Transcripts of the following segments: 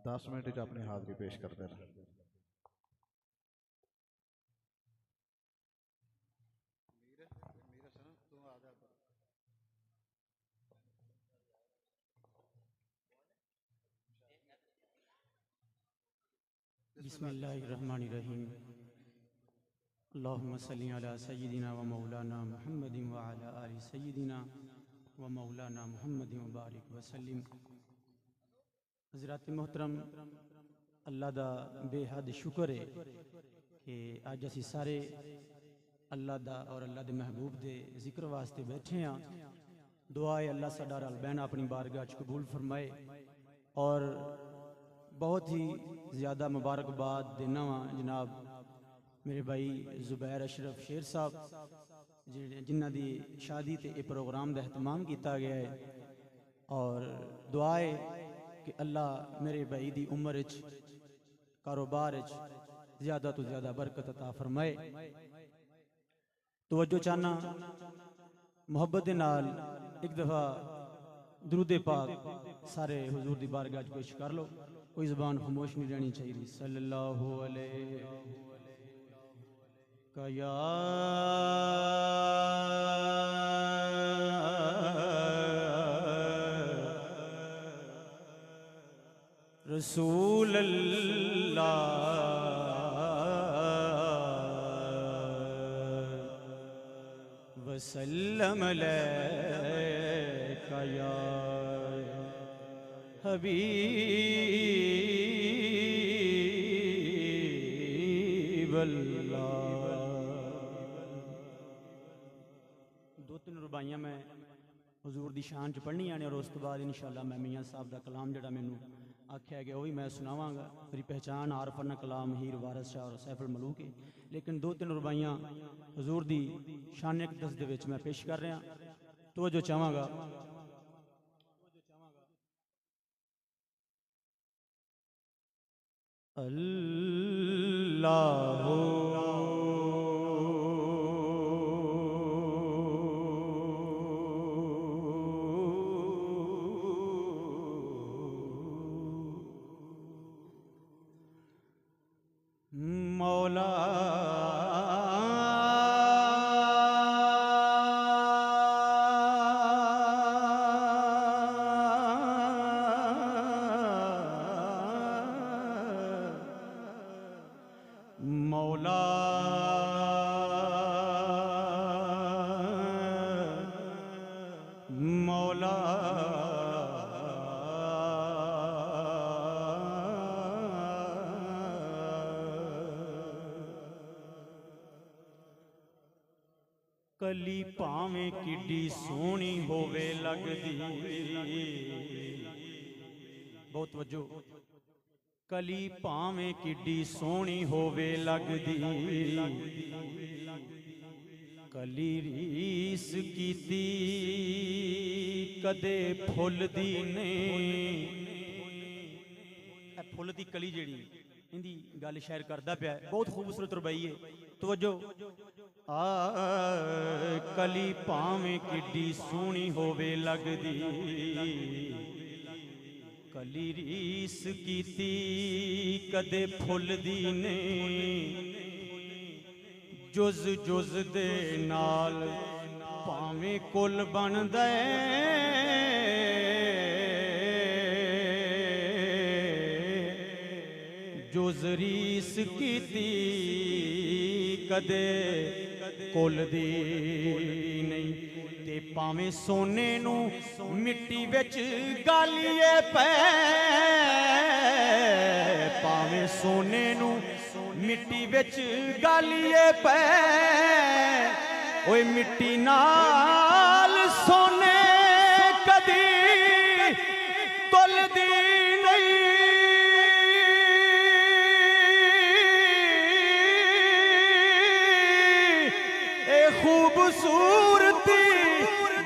10 minute अपनी हाजिरी पेश करते रहे। बिस्मिल्लाहिर्रहमानिर्रहीम। अल्लाहुम्मा सल्ली अला सय्यिदिना व मौलाना मुहम्मदिन व अला आलि सय्यिदिना व मौलाना मुहम्मदिन व बारिक व सल्लिम। हज़रात मोहतरम, अल्लाह दा बेहद शुक्र है कि अज असी सारे अल्लाह दा और अल्लाह दे महबूब दे जिक्र वास्ते बैठे हाँ। दुआ है अल्लाह साडा रल बहना अपनी बारगाह च कबूल फरमाए और बहुत ही ज़्यादा मुबारकबाद देना वा जनाब मेरे भाई जुबैर अशरफ शेर साहब जिन्हों की शादी ते ये प्रोग्राम का एहतमाम किया गया है। और दुआ है कि अल्लाह मेरे भाई की उम्र कारोबार ज़्यादा तो ज़्यादा बरकत अता फरमाए। तवज्जो चाहना मुहब्बत के नाल एक दफ़ा दुरूद पाक सारे हुजूर दी बारगाह च पेश कर लो। कोई ज़बान खामोश नहीं रहनी चाहिए। सल्लल्लाहु अलैहि या रसूल अल्लाह वसल्लम अलैका या हबीब अल्लाह। दो तीन रुबाइयां मैं हुजूर दी शान च पढ़नियां ने और उस तो बाद इंशाअल्लाह मैं मियाँ साहब का कलाम जिहड़ा मैनू आख्या गया वही मैं सुनावांगा। मेरी पहचान आरफन कलाम हीर वारस शाह और सैफुल मलूक है, लेकिन दो तीन रुबाइयां हुजूर दी शान अक़दस दे विच मैं पेश कर रहा। तवज्जो चाहांगा। अल्लाह मौला मौला मौला कली भावें किड्डी सोहनी होवे लगदी। बहुत वजो। कली भावें किड्डी सोहनी होवे लगदी, कली रीस कीती कदे फुल दी ने। फुल दी कली जेड़ी इंदी गल शायर करदा पिया बहुत खूबसूरत रुबाई है। तवज्जो। कली भावें किड्डी सोहनी होवे लगदी, कली रीस कीती कदे फुल दी ने। जुज जुज दे नाल भावें कुल बन दे, जुज रीस कीती कदे कुल दी नहीं। ते भावें सोने नू मिट्टी विच गालिए पै, भावें सोने नू मिट्टी विच गालिए पै। ओए मिट्टी नाल सोने कदी तुलदी नहीं। ए खूबसूरती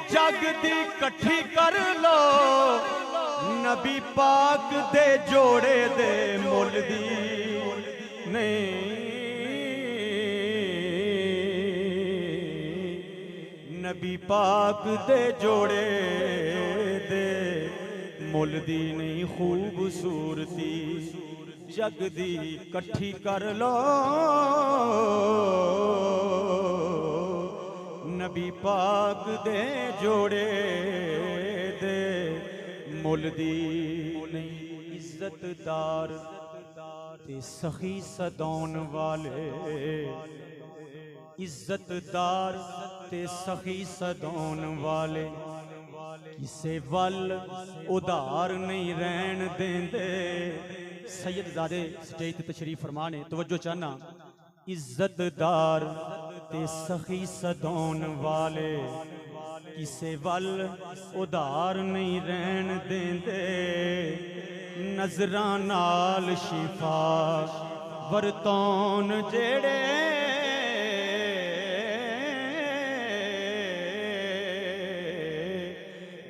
जग दी कट्ठी कर लो, नबी पाक दे जोड़े दे मुल दी नहीं। नबी पाक दे जोड़े दे मुल दी नहीं खूबसूरती जग दी कट्ठी कर लो नबी पाक दे जोड़े दे मुल दी नहीं इज्जतदार ते सखी सदौन वाले इज्जतदार ते सखी सदौन वाले किसे वल उधार नहीं रहन देंदे सैयदजादे स्टेज ते तशरीफ फरमाने तवज्जो चाहना इज्जतदार ते सखी सदौन वाले किसे वल उधार नहीं रहन देंदे नजरां नाल शिफा वरतौन जेड़े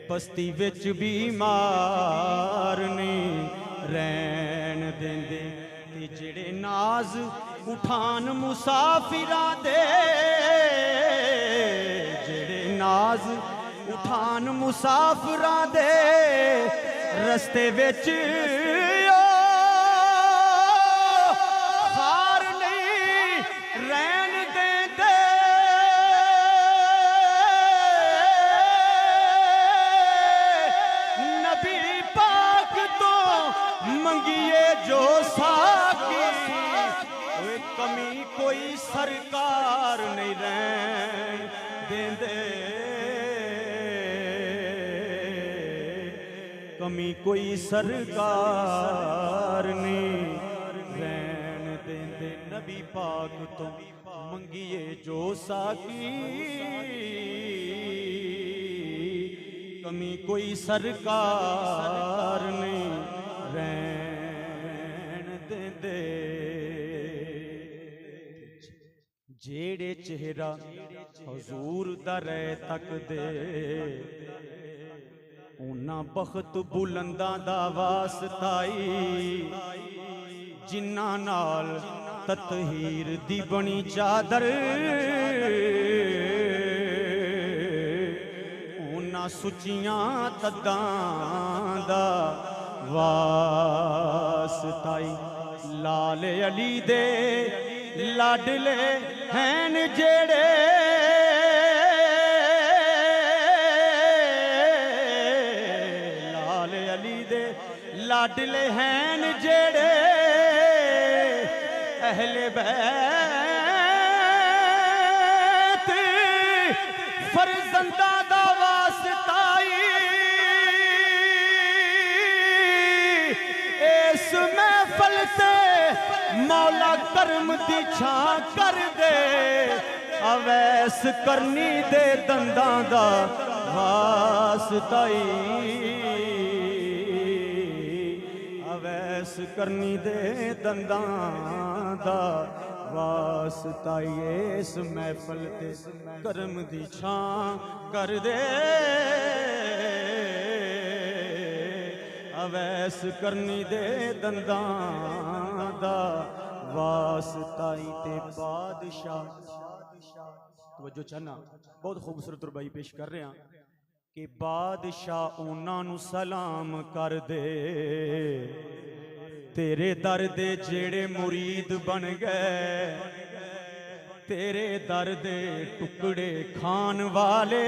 बस्ती विच बीमार नहीं रहन देंदे ते जेड़े नाज उठान मुसाफिरां दे जेड़े नाज उठान मुसाफिरां दे रस्ते विच खार नहीं रहन देंदे नबी पाक तो मंगिए जो साकी ओए कमी कोई सरकार नहीं रहन देंदे कमी कोई सरकार नहीं रहन देंदे नबी पाक तो मंगिए जो साकी कमी कोई सरकार नहीं रहन देंदे जेड़े चेहरा हुजूर दा रह तक दे उन्ना बख्त बुलंदा दा वास्ताई जिन्ना नाल ततहीर दी बनी चादर उन्ना सुचियां तद्दां दा वास्ताई लाल अली दे लाडले हैन जेड़े लाडले हैन जेड़े अहले बैत फरजंदा दा वास्ताई इस महफल ते मौला करम दी छां कर दे अवैस करनी दे दंदां दा वास्ताई अवैस करनी दे दंदां दा वास्ताई इस महफल ते करम दी छां कर दे अवैस करनी दे दंदां दा वास्ताई ते बादशाह तवज्जो चाहना बहुत खूबसूरत रुबाई पेश कर रहे हैं कि बादशाह उन्हां नू सलाम कर दे तेरे दर दे जेड़े मुरीद बन गए तेरे दर दे टुकड़े खान वाले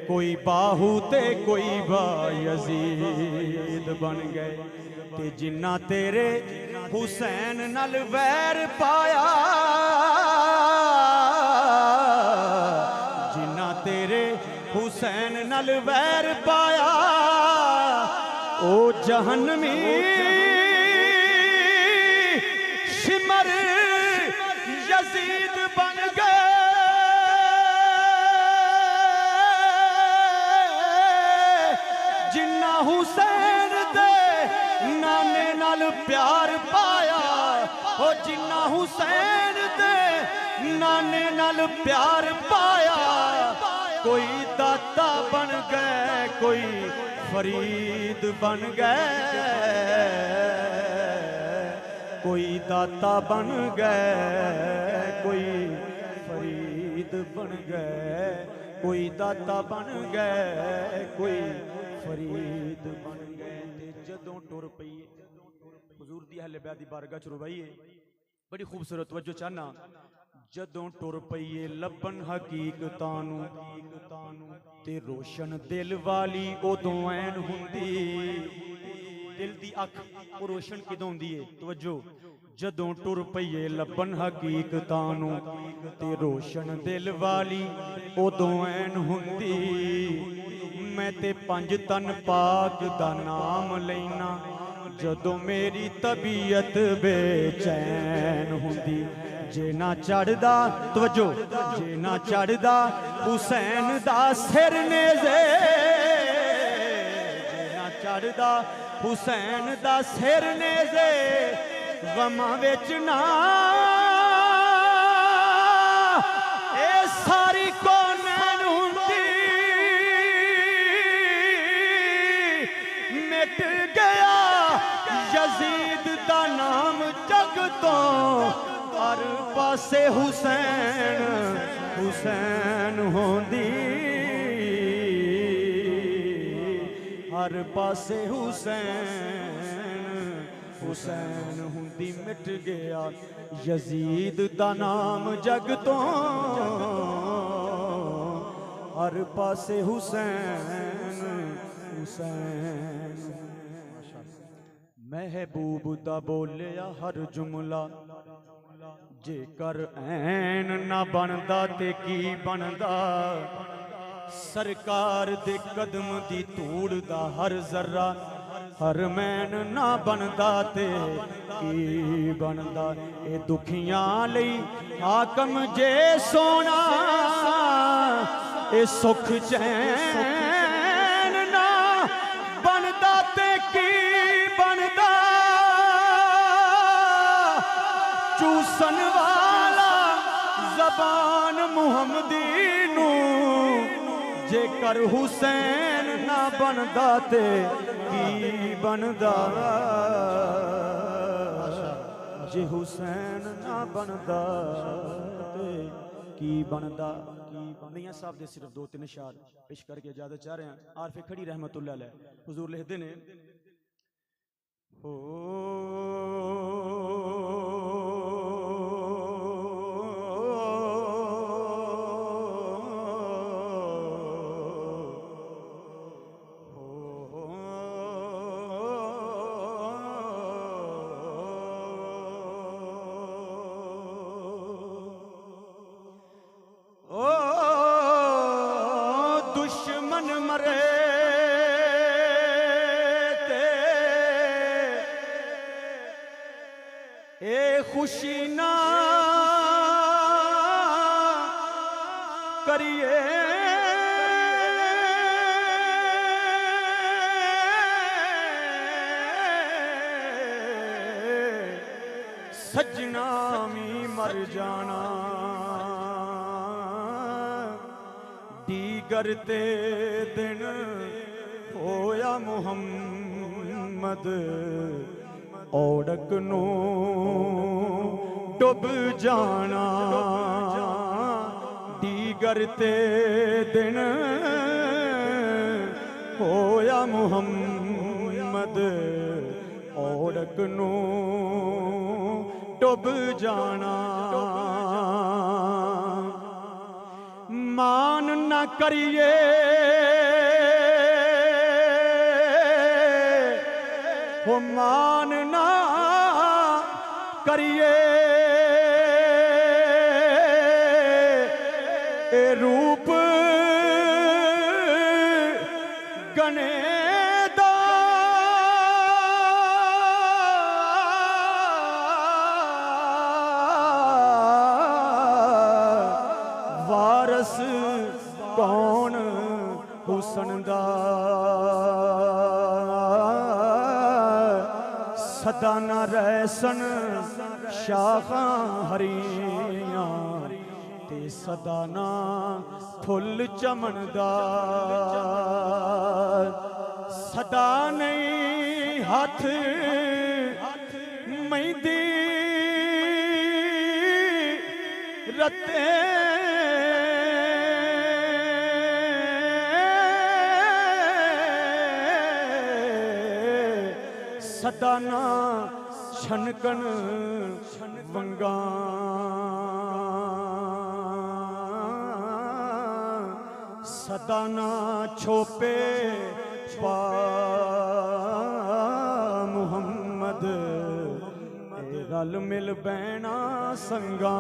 कोई बाहू ते कोई बायजीद बन गए ते जिन्ना तेरे हुसैन नल वैर पाया जिन्ना तेरे हुसैन नल वैर पाया ओ जहन्नमी शिमर यजीद बन गए जिन्ना हुसैन दे नाने नाल प्यार पाया ओ जिन्ना हुसैन दे नाने नाल प्यार पाया कोई दाता बन गए कोई फरीद बन गए कोई दाता बन गए कोई फरीद बन गए कोई दाता बन गए कोई फरीद बन गए। जदों टुर पईए हुजूर दी अहले बैत दी बारगाह च रुबाइए बड़ी खूबसूरत तवज्जो चाहना। जदों टुर पईए लब्बन हकीकतां नूं ते रोशन दिल वाली उदों ऐन हुंदी। दिल दी अख वो रोशन किदों हुंदी है? तवज्जो। जदों टुर पईए लब्बन हकीकतां नूं ते रोशन दिल वाली उदों ऐन हुंदी। मैं ते पंज तन पाक दा नाम लैना जदों मेरी तबीयत बेचैन हुंदी। जे ना चढ़दा तवज्जो जे ना चढ़दा हुसैन दा सिर नेज़े जे ना चढ़दा हुसैन दा सिर नेज़े गमां विच ना ए सारी कौनैन हुंदी। मिट गया यजीद दा नाम जग तो हर पासे हुसैन हुसैन होंदी। हर पासे हुसैन हुसैन हुंदी। मिट गया यजीद दा नाम जग तो हर पासे हुसैन हुसैन। महबूब दा बोलिया हर जुमला जेकर ऐन ना बनदा ते की बनदा। सरकार दे कदम दी धूड़ दा हर जर्रा हर मैन ना बनदा ते की बनदा। ए दुखियां लई हाकम जे सोना ए सुख चैन ना बनदा ते की बनदा। चूसन वाला जबान मुहम्मदी नूं जेकर हुसैन ना बनदा ते की बनदा। जे हुसैन ना बनदा ते की बनदा। मियां साहब दे सिर्फ 2-3 अशआर पेश करके इजाजत चाह रहे हैं। आरफे खड़ी रहमतुल्लाह अलैह हुजूर लिखदे ने हो दुश्मन मरे ते ए खुशी ना करिए। सजना मी मर जाना दीगर ते दिन होया मुहम्मद औड़क नू डुब जाना। दीगर ते दिन होया मुहम्मद औड़क नू डुब जाना। मान न करिए हो मान ना करिए। ए रूप गने दा वारस कौन हुसन दा। सदा न रहसन शाखां हरियां ते सदा ना फुल चमनदा। सदा नहीं हाथ मेहंदी रते सदा ना छनकन वंगा सदा ना छोपे पा मुहम्मद रल मिल बैना संगा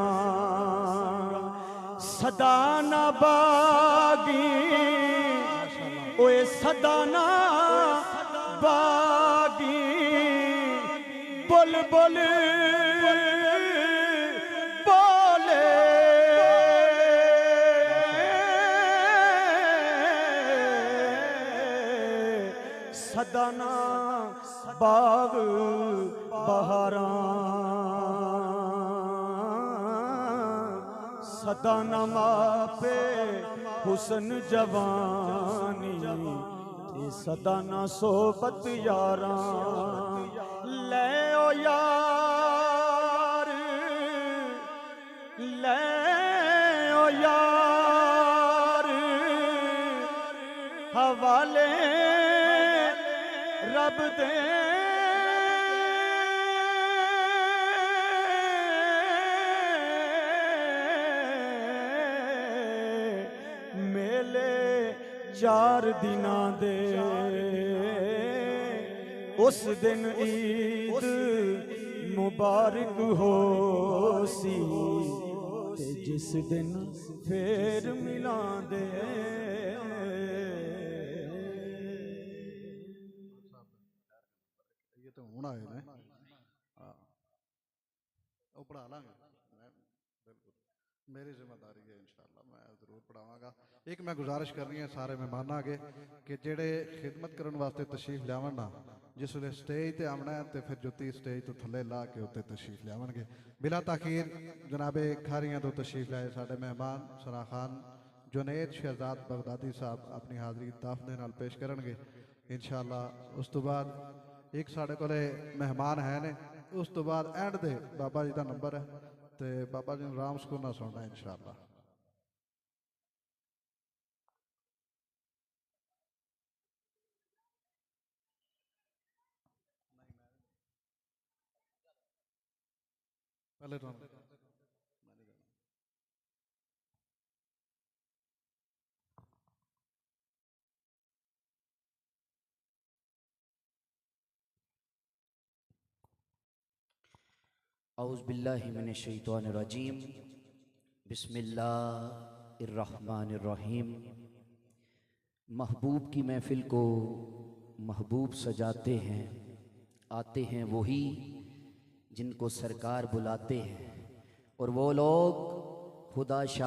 सदा ना बागी ओए सदा ना बागी बोल बोल बोले सदा ना बाग बहारा सदा न मापे हुस्न जवानी सदा न सोबत यारा ले ओ यार ले ओ यार हवाले रब दे मेले चार दिना दे उस दिन ईद मुबारक हो सी ते जिस दिन फिर मिला दे ये तो होना है ना वो पढ़ा लांगे बिल्कुल मेरी जिम्मेदारी है इंशाल्लाह मैं जरूर पढ़ावांगा एक मैं गुजारिश करनी है सारे मेहमान आगे कि जेड़े खिदमत करने वास्ते तशरीफ लियावन ना जिस वे स्टेज ते आना है तो फिर जुत्ती स्टेज तो थले ला के उत्ते तशरीफ लियावनगे बिला ताखीर जनाबे खारियां तो तशरीफ लाए साडे मेहमान सना खान जुनेद शहजाद बगदादी साहब अपनी हाज़री दाफने नाल पेश करनगे इंशाल्लाह उस तो बाद एक साढ़े को मेहमान है ने उस तो बाद एंड दे बाबा जी का नंबर है तो बाबा जी राम सुकूना सुनना इंशाल्लाह पहले तो औज़ु बिल्लाहि मिनश शैतानिर रजीम बिस्मिल्लाहिर्रहमानिर्रहीम। महबूब की महफिल को महबूब सजाते हैं, आते हैं वही जिनको सरकार बुलाते हैं और वो लोग खुदा